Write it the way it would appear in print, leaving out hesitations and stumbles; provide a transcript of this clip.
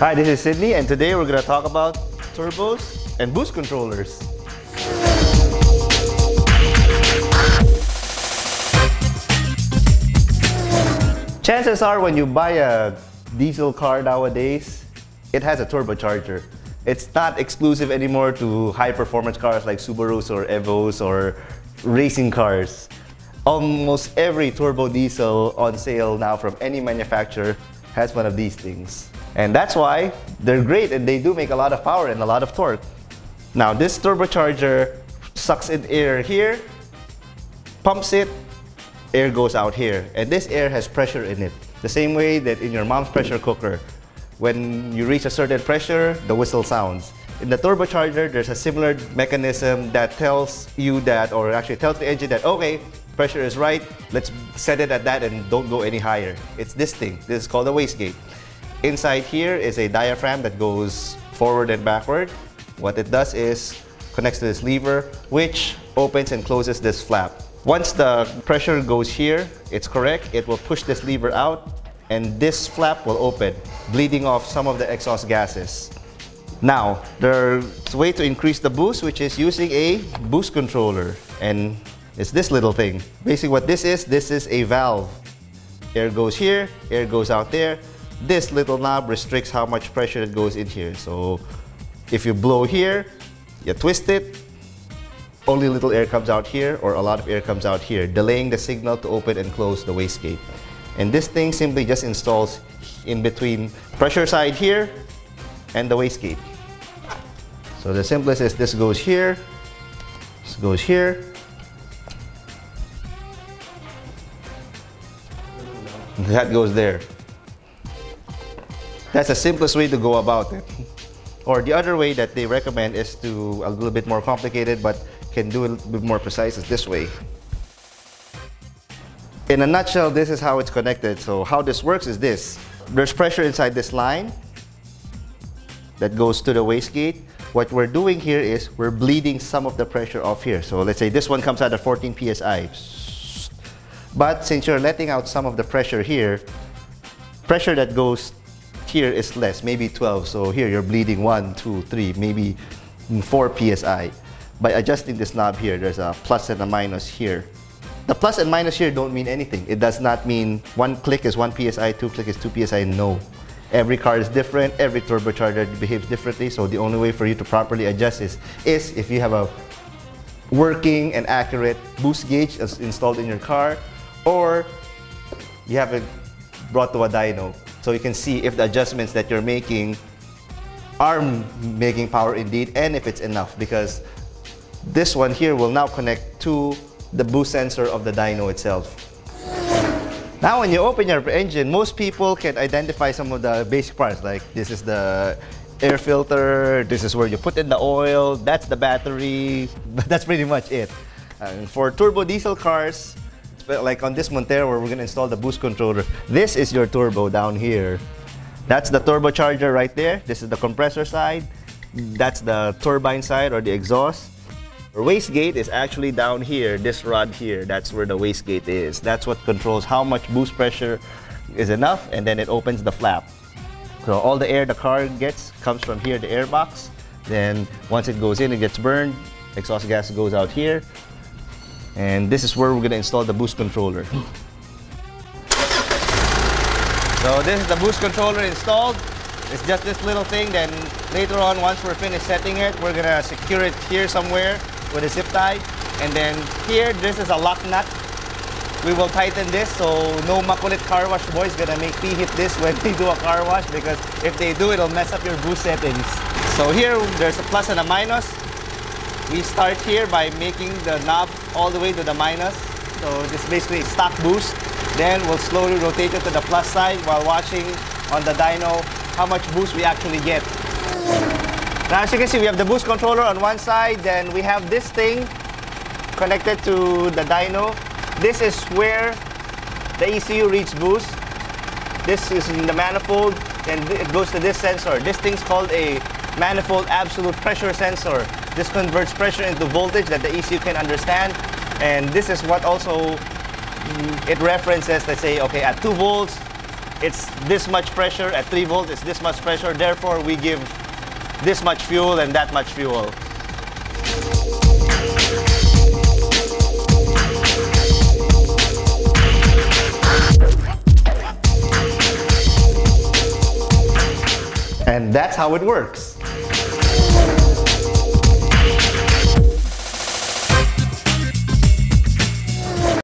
Hi, this is Sydney, and today we're going to talk about turbos and boost controllers. Chances are when you buy a diesel car nowadays, it has a turbocharger. It's not exclusive anymore to high-performance cars like Subarus or Evos or racing cars. Almost every turbo diesel on sale now from any manufacturer has one of these things. And that's why they're great, and they do make a lot of power and a lot of torque. Now this turbocharger sucks in air here, pumps it, air goes out here, and this air has pressure in it. The same way that in your mom's pressure cooker, when you reach a certain pressure, the whistle sounds. In the turbocharger, there's a similar mechanism that tells you that, or actually tells the engine that, okay, pressure is right, let's set it at that and don't go any higher. It's this thing. This is called a wastegate. Inside here is a diaphragm that goes forward and backward. What it does is connects to this lever, which opens and closes this flap. Once the pressure goes here, it's correct, it will push this lever out, and this flap will open, bleeding off some of the exhaust gases. Now, there's a way to increase the boost, which is using a boost controller. And it's this little thing. Basically what this is a valve. Air goes here, air goes out there. This little knob restricts how much pressure it goes in here. So if you blow here, you twist it, only little air comes out here, or a lot of air comes out here, delaying the signal to open and close the wastegate. And this thing simply just installs in between pressure side here and the wastegate. So the simplest is this goes here, this goes here, that goes there. That's the simplest way to go about it. Or the other way that they recommend is to a little bit more complicated, but can do a little bit more precise, is this way. In a nutshell, this is how it's connected. So how this works is this. There's pressure inside this line that goes to the wastegate. What we're doing here is we're bleeding some of the pressure off here. So let's say this one comes out at 14 psi. But since you're letting out some of the pressure here, pressure that goes here is less, maybe 12. So here you're bleeding 1, 2, 3, maybe 4 psi. By adjusting this knob here, there's a plus and a minus here. The plus and minus here don't mean anything. It does not mean one click is 1 psi, 2 click is 2 psi. No. Every car is different, every turbocharger behaves differently, so the only way for you to properly adjust is if you have a working and accurate boost gauge installed in your car, or you have it brought to a dyno, so you can see if the adjustments that you're making are making power indeed, and if it's enough, because this one here will now connect to the boost sensor of the dyno itself. Now when you open your engine, most people can identify some of the basic parts, like this is the air filter, this is where you put in the oil, that's the battery, but that's pretty much it. And for turbo diesel cars, like on this Montero where we're going to install the boost controller, this is your turbo down here. That's the turbocharger right there. This is the compressor side. That's the turbine side or the exhaust. The wastegate is actually down here, this rod here. That's where the wastegate is. That's what controls how much boost pressure is enough, and then it opens the flap. So all the air the car gets comes from here, the air box. Then once it goes in, it gets burned. Exhaust gas goes out here. And this is where we're going to install the boost controller. So this is the boost controller installed. It's just this little thing. Then later on, once we're finished setting it, we're going to secure it here somewhere with a zip tie. And then here, this is a lock nut. We will tighten this so no makulit car wash boys gonna make me hit this when they do a car wash, because if they do, it'll mess up your boost settings. So here, there's a plus and a minus. We start here by making the knob all the way to the minus. So this is basically stock boost. Then we'll slowly rotate it to the plus side while watching on the dyno how much boost we actually get. Now as you can see, we have the boost controller on one side, then we have this thing connected to the dyno. This is where the ECU reads boost. This is in the manifold, and it goes to this sensor. This thing's called a manifold absolute pressure sensor. This converts pressure into voltage that the ECU can understand, and this is what also it references. Let's say, okay, at 2 volts, it's this much pressure. At 3 volts, it's this much pressure. Therefore, we give this much fuel and that much fuel. And that's how it works.